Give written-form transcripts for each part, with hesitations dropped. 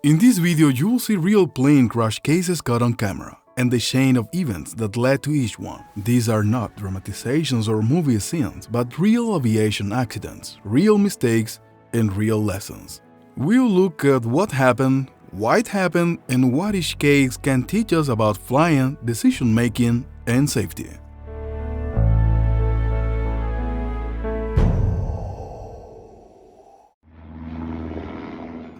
In this video, you will see real plane crash cases caught on camera and the chain of events that led to each one. These are not dramatizations or movie scenes, but real aviation accidents, real mistakes, and real lessons. We'll look at what happened, why it happened, and what each case can teach us about flying, decision-making, and safety.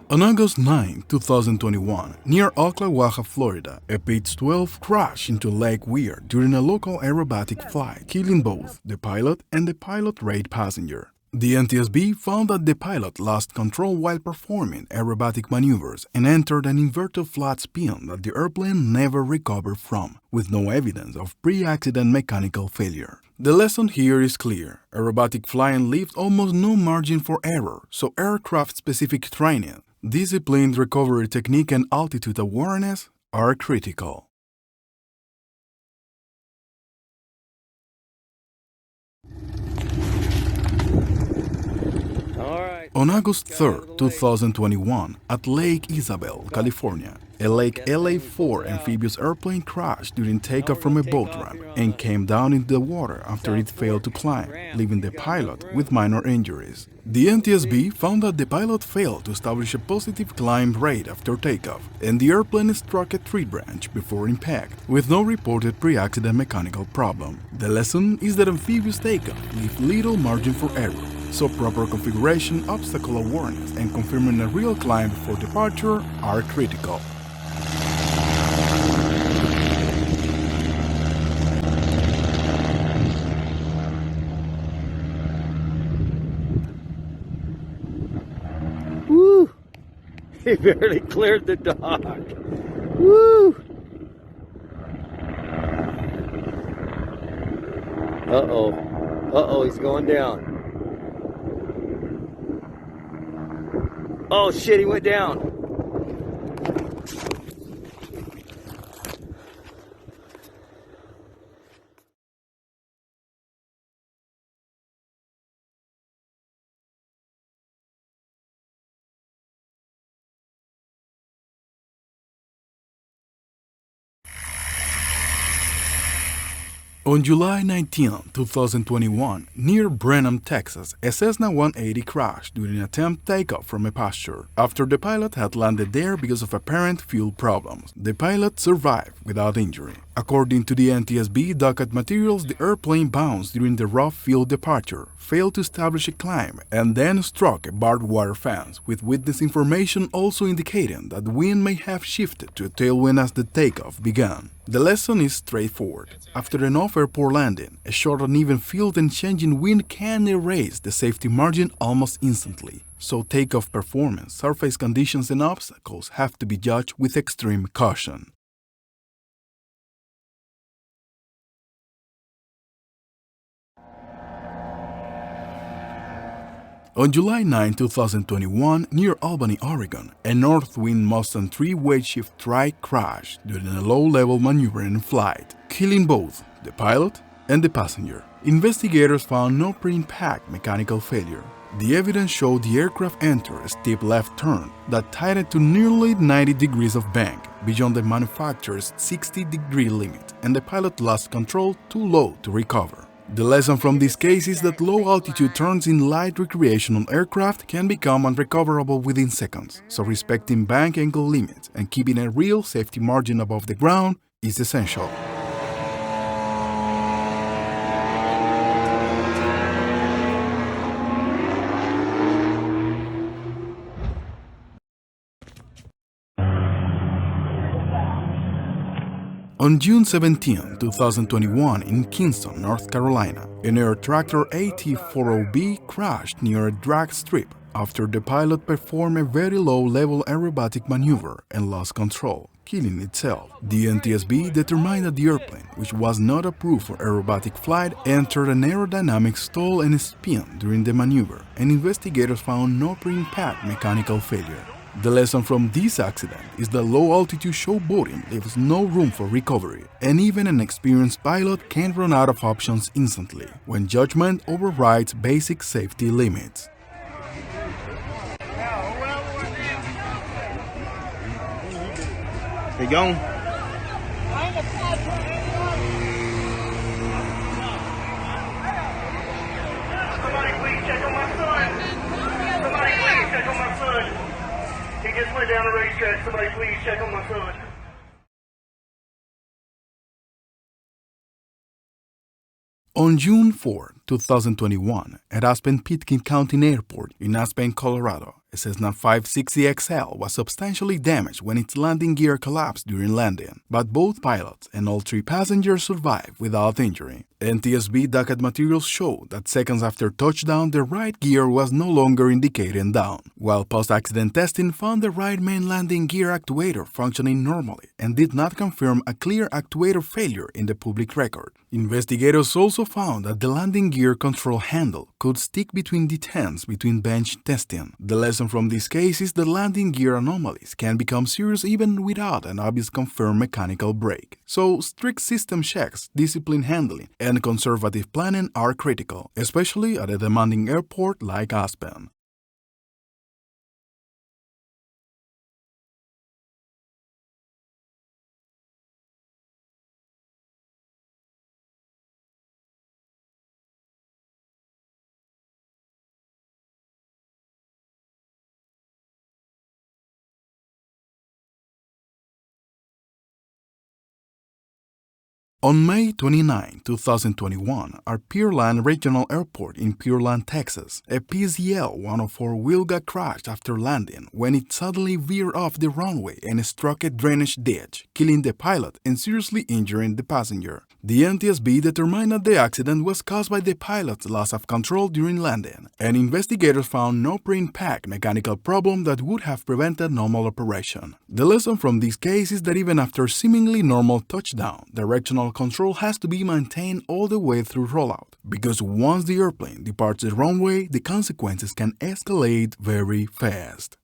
On August 9, 2021, near Ocklawaha, Florida, a Pitts 12 crashed into Lake Weir during a local aerobatic flight, killing both the pilot and the pilot-rate passenger. The NTSB found that the pilot lost control while performing aerobatic maneuvers and entered an inverted flat spin that the airplane never recovered from, with no evidence of pre-accident mechanical failure. The lesson here is clear. Aerobatic flying leaves almost no margin for error, so aircraft-specific training, disciplined recovery technique, and altitude awareness are critical. On August 3, 2021, at Lake Isabella, California, a Lake LA-4 amphibious airplane crashed during takeoff from a boat ramp and came down into the water after it failed to climb, leaving the pilot with minor injuries. The NTSB found that the pilot failed to establish a positive climb rate after takeoff, and the airplane struck a tree branch before impact, with no reported pre-accident mechanical problem. The lesson is that amphibious takeoff leaves little margin for error, so proper configuration, obstacle awareness, and confirming a real climb before departure are critical. Woo! He barely cleared the dock. Woo! Uh-oh. Uh-oh, he's going down. Oh shit, he went down. On July 19, 2021, near Brenham, Texas, a Cessna 180 crashed during an attempt takeoff from a Pasture after the pilot had landed there because of apparent fuel problems. The pilot survived without injury. According to the NTSB docket materials, the airplane bounced during the rough field departure, failed to establish a climb, and then struck a barbed wire fence, with witness information also indicating that the wind may have shifted to a tailwind as the takeoff began. The lesson is straightforward. After an off-airport landing, a short uneven field and changing wind can erase the safety margin almost instantly. So takeoff performance, surface conditions, and obstacles have to be judged with extreme caution. On July 9, 2021, near Albany, Oregon, a Northwind Mustang 3 shift trike crashed during a low-level maneuvering flight, killing both the pilot and the passenger. Investigators found no pre-impact mechanical failure. The evidence showed the aircraft entered a steep left turn that tightened to nearly 90 degrees of bank, beyond the manufacturer's 60-degree limit, and the pilot lost control too low to recover. The lesson from this case is that low-altitude turns in light recreational aircraft can become unrecoverable within seconds, so respecting bank angle limits and keeping a real safety margin above the ground is essential. On June 17, 2021, in Kinston, North Carolina, an air tractor AT-40B crashed near a drag strip after the pilot performed a very low-level aerobatic maneuver and lost control, killing itself. The NTSB determined that the airplane, which was not approved for aerobatic flight, entered an aerodynamic stall and spin during the maneuver, and investigators found no pre-impact mechanical failure. The lesson from this accident is that low-altitude showboating leaves no room for recovery, and even an experienced pilot can run out of options instantly when judgment overrides basic safety limits. They gone? Somebody please check on my son. Somebody please check on my son. He just went down the racetrack. Somebody please check on my son. On June 4, 2021, at Aspen-Pitkin County Airport in Aspen, Colorado, a Cessna 560XL was substantially damaged when its landing gear collapsed during landing, but both pilots and all 3 passengers survived without injury. NTSB docket materials show that seconds after touchdown, the right gear was no longer indicating down, while post-accident testing found the right main landing gear actuator functioning normally and did not confirm a clear actuator failure in the public record. Investigators also found that the landing gear control handle could stick between detents between bench testing. The lesson from this case is that landing gear anomalies can become serious even without an obvious confirmed mechanical break. So strict system checks, disciplined handling, and conservative planning are critical, especially at a demanding airport like Aspen. On May 29, 2021, at Pearland Regional Airport in Pearland, Texas, a PCL 104 wheel got crashed after landing when it suddenly veered off the runway and struck a drainage ditch, killing the pilot and seriously injuring the passenger. The NTSB determined that the accident was caused by the pilot's loss of control during landing, and investigators found no pre-impact mechanical problem that would have prevented normal operation. The lesson from this case is that even after seemingly normal touchdown, directional control has to be maintained all the way through rollout, because once the airplane departs the runway, the consequences can escalate very fast.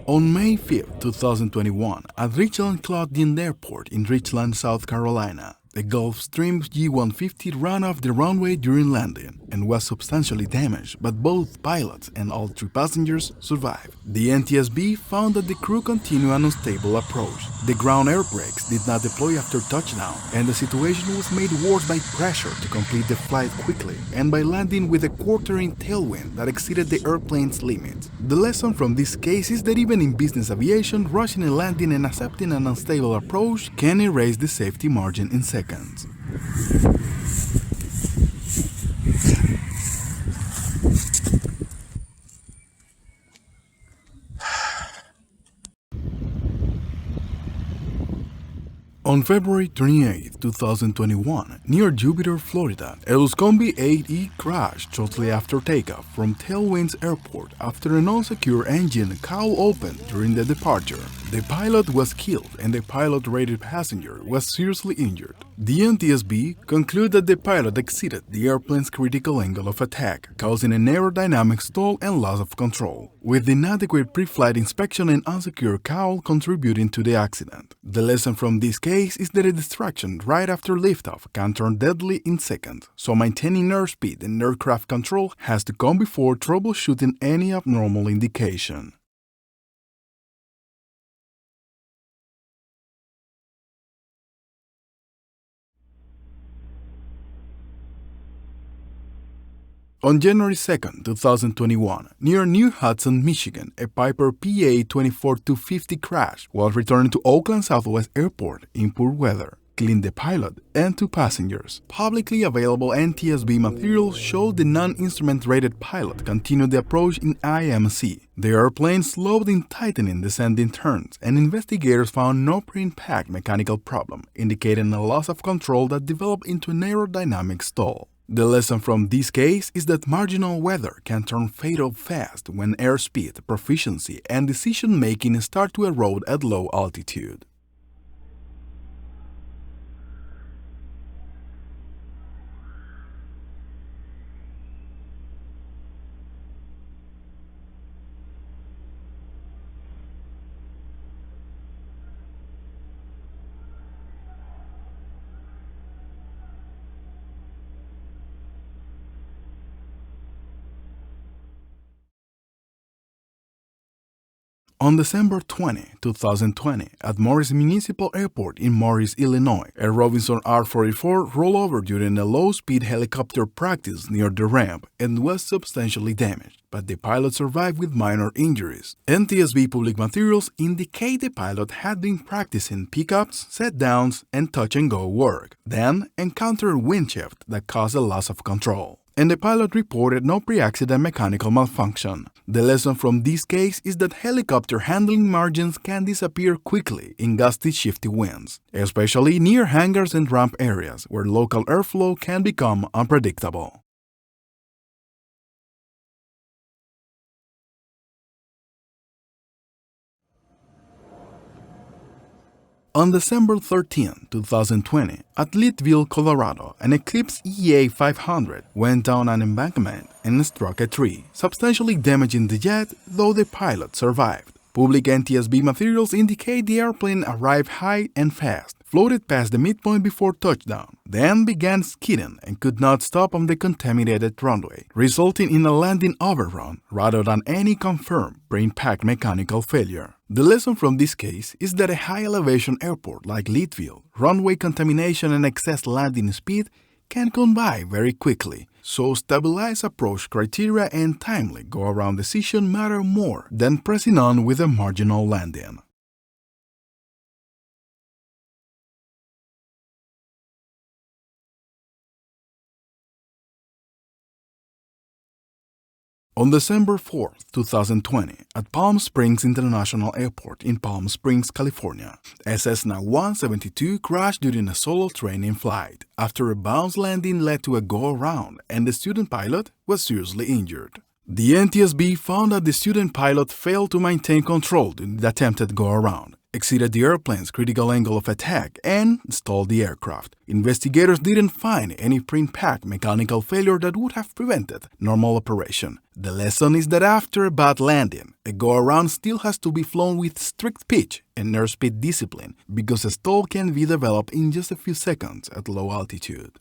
On May 5, 2021, at Ridgeland Clothing Airport in Ridgeland, South Carolina, the Gulfstream G150 ran off the runway during landing and was substantially damaged, but both pilots and all 3 passengers survived. The NTSB found that the crew continued an unstable approach. The ground air brakes did not deploy after touchdown, and the situation was made worse by pressure to complete the flight quickly and by landing with a quartering tailwind that exceeded the airplane's limits. The lesson from this case is that even in business aviation, rushing a landing and accepting an unstable approach can erase the safety margin in seconds. On February 28, 2021, near Jupiter, Florida, a Luscombe 8E crashed shortly after takeoff from Tailwinds Airport after a non-secure engine Cowl opened during the departure. The pilot was killed and the pilot-rated passenger was seriously injured. The NTSB concluded that the pilot exceeded the airplane's critical angle of attack, causing an aerodynamic stall and loss of control, with inadequate pre-flight inspection and unsecure cowl contributing to the accident. The lesson from this case is that a distraction right after liftoff can turn deadly in seconds, so maintaining airspeed and aircraft control has to come before troubleshooting any abnormal indication. On January 2, 2021, near New Hudson, Michigan, a Piper PA-24250 crashed while returning to Oakland Southwest Airport in poor weather, killing the pilot and 2 passengers. Publicly available NTSB materials show the non-instrument-rated pilot continued the approach in IMC. The airplane slowed in tightening descending turns, and investigators found no pre-impact mechanical problem, indicating a loss of control that developed into an aerodynamic stall. The lesson from this case is that marginal weather can turn fatal fast when airspeed, proficiency, and decision-making start to erode at low altitude. On December 20, 2020, at Morris Municipal Airport in Morris, Illinois, a Robinson R-44 rolled over during a low-speed helicopter practice near the ramp and was substantially damaged, but the pilot survived with minor injuries. NTSB public materials indicate the pilot had been practicing pickups, set-downs, and touch-and-go work, then encountered wind shift that caused a loss of control, and the pilot reported no pre-accident mechanical malfunction. The lesson from this case is that helicopter handling margins can disappear quickly in gusty, shifty winds, especially near hangars and ramp areas where local airflow can become unpredictable. On December 13, 2020, at Leadville, Colorado, an Eclipse EA-500 went down an embankment and struck a tree, substantially damaging the jet, though the pilot survived. Public NTSB materials indicate the airplane arrived high and fast, floated past the midpoint before touchdown, then began skidding and could not stop on the contaminated runway, resulting in a landing overrun rather than any confirmed pre-impact mechanical failure. The lesson from this case is that a high-elevation airport like Leadville, runway contamination and excess landing speed can come by very quickly, so stabilized approach criteria and timely go-around decision matter more than pressing on with a marginal landing. On December 4, 2020, at Palm Springs International Airport in Palm Springs, California, a Cessna 172 crashed during a solo training flight after a bounce landing led to a go-around and the student pilot was seriously injured. The NTSB found that the student pilot failed to maintain control during the attempted go-around, exceeded the airplane's critical angle of attack, and stalled the aircraft. Investigators didn't find any pre-impact mechanical failure that would have prevented normal operation. The lesson is that after a bad landing, a go-around still has to be flown with strict pitch and airspeed discipline because a stall can be developed in just a few seconds at low altitude.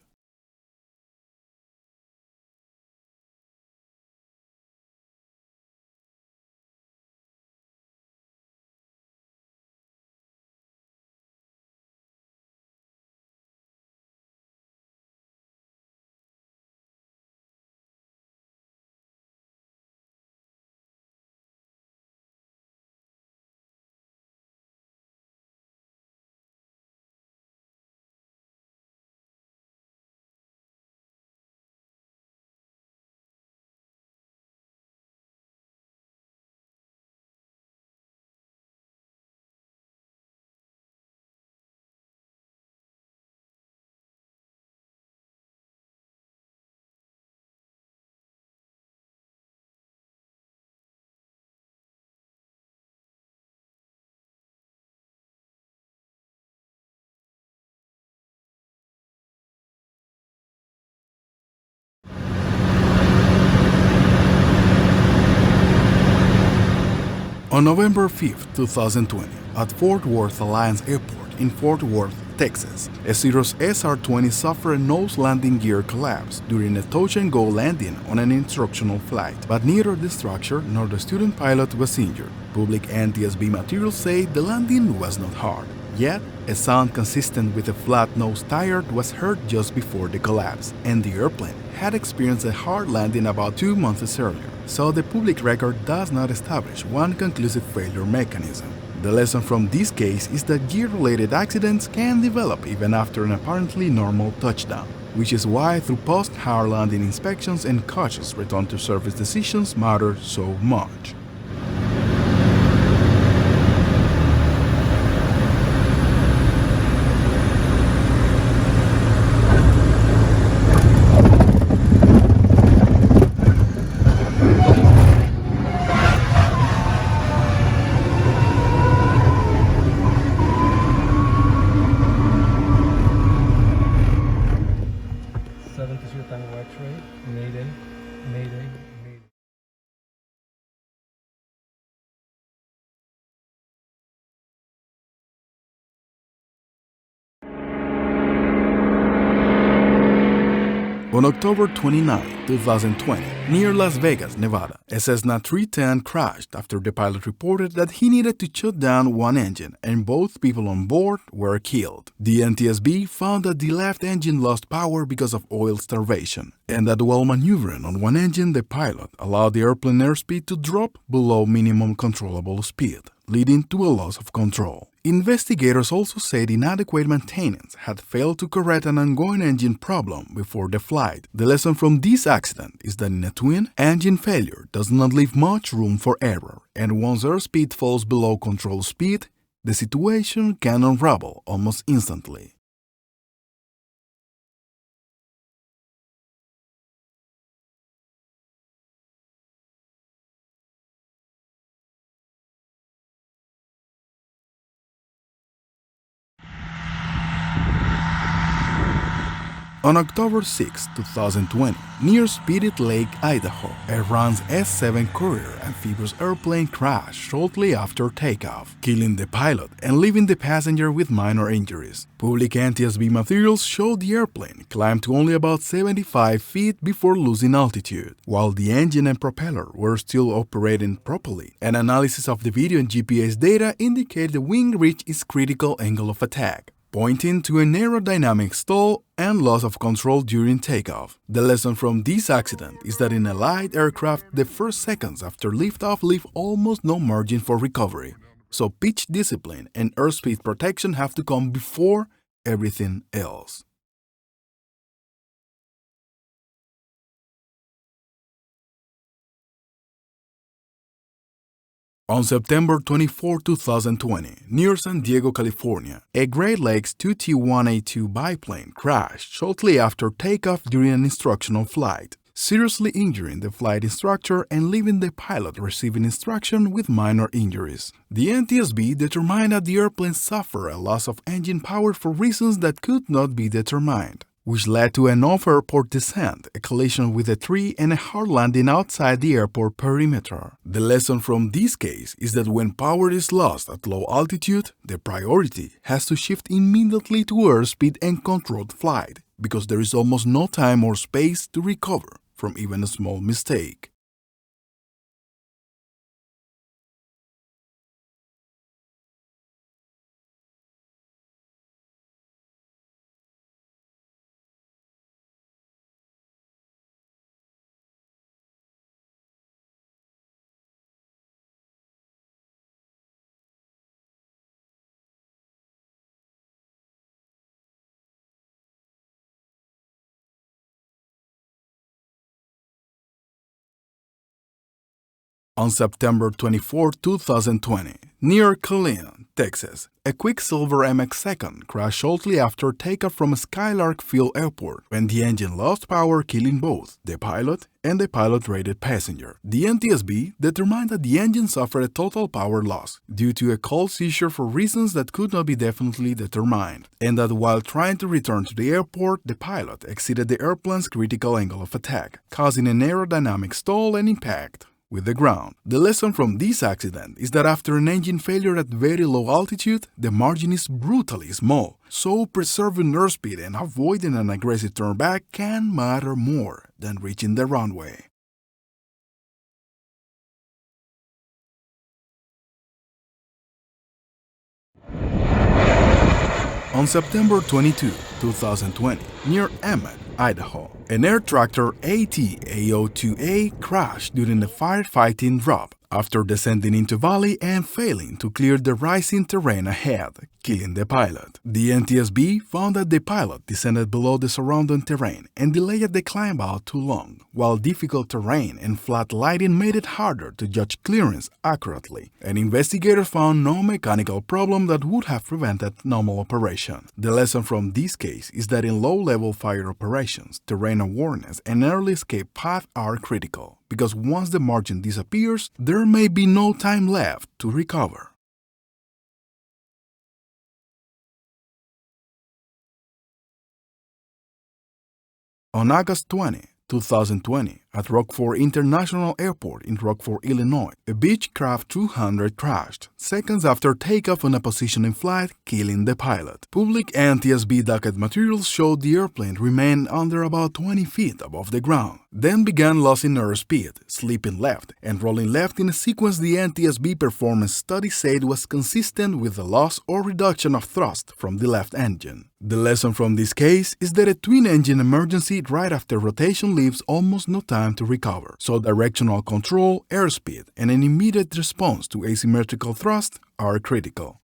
On November 5, 2020, at Fort Worth Alliance Airport in Fort Worth, Texas, a Cirrus SR-20 suffered a nose landing gear collapse during a touch-and-go landing on an instructional flight, but neither the structure nor the student pilot was injured. Public NTSB materials say the landing was not hard. Yet, a sound consistent with a flat-nose tire was heard just before the collapse, and the airplane had experienced a hard landing about 2 months earlier, so the public record does not establish one conclusive failure mechanism. The lesson from this case is that gear-related accidents can develop even after an apparently normal touchdown, which is why through post-hard landing inspections and cautious return to service decisions matter so much. On October 29, 2020, near Las Vegas, Nevada, a Cessna 310 crashed after the pilot reported that he needed to shut down one engine and both people on board were killed. The NTSB found that the left engine lost power because of oil starvation, and that while maneuvering on one engine, the pilot allowed the airplane airspeed to drop below minimum controllable speed, leading to a loss of control. Investigators also said inadequate maintenance had failed to correct an ongoing engine problem before the flight. The lesson from this accident is that in a twin, engine failure does not leave much room for error, and once airspeed falls below control speed, the situation can unravel almost instantly. On October 6, 2020, near Spirit Lake, Idaho, a RAN's S-7 Courier amphibious airplane crashed shortly after takeoff, killing the pilot and leaving the passenger with minor injuries. Public NTSB materials showed the airplane climbed to only about 75 feet before losing altitude, while the engine and propeller were still operating properly. An analysis of the video and GPS data indicate the wing reached its critical angle of attack, pointing to an aerodynamic stall and loss of control during takeoff. The lesson from this accident is that in a light aircraft, the first seconds after liftoff leave almost no margin for recovery, so pitch discipline and airspeed protection have to come before everything else. On September 24, 2020, near San Diego, California, a Great Lakes 2T-182 biplane crashed shortly after takeoff during an instructional flight, seriously injuring the flight instructor and leaving the pilot receiving instruction with minor injuries. The NTSB determined that the airplane suffered a loss of engine power for reasons that could not be determined, which led to an off-airport descent, a collision with a tree, and a hard landing outside the airport perimeter. The lesson from this case is that when power is lost at low altitude, the priority has to shift immediately to airspeed and controlled flight, because there is almost no time or space to recover from even a small mistake. On September 24, 2020, near Killeen, Texas, a Quicksilver MX-2 crashed shortly after takeoff from Skylark Field Airport when the engine lost power, killing both the pilot and the pilot-rated passenger. The NTSB determined that the engine suffered a total power loss due to a cold seizure for reasons that could not be definitely determined, and that while trying to return to the airport, the pilot exceeded the airplane's critical angle of attack, causing an aerodynamic stall and impact with the ground. The lesson from this accident is that after an engine failure at very low altitude, the margin is brutally small, so preserving airspeed and avoiding an aggressive turnback can matter more than reaching the runway. On September 22, 2020, near Emmett, Idaho, an air tractor AT-AO2A crashed during a firefighting drop after descending into valley and failing to clear the rising terrain ahead, killing the pilot. The NTSB found that the pilot descended below the surrounding terrain and delayed the climb out too long, while difficult terrain and flat lighting made it harder to judge clearance accurately, and investigators found no mechanical problem that would have prevented normal operation. The lesson from this case is that in low-level fire operations, terrain awareness and early escape path are critical, because once the margin disappears, there may be no time left to recover. On August 20, 2020, at Rockford International Airport in Rockford, Illinois. A Beechcraft 200 crashed, seconds after takeoff on a positioning flight, killing the pilot. Public NTSB docket materials showed the airplane remained under about 20 feet above the ground, then began losing airspeed, slipping left, and rolling left in a sequence the NTSB performance study said was consistent with the loss or reduction of thrust from the left engine. The lesson from this case is that a twin-engine emergency right after rotation leaves almost no time to recover, so directional control, airspeed, and an immediate response to asymmetrical thrust are critical.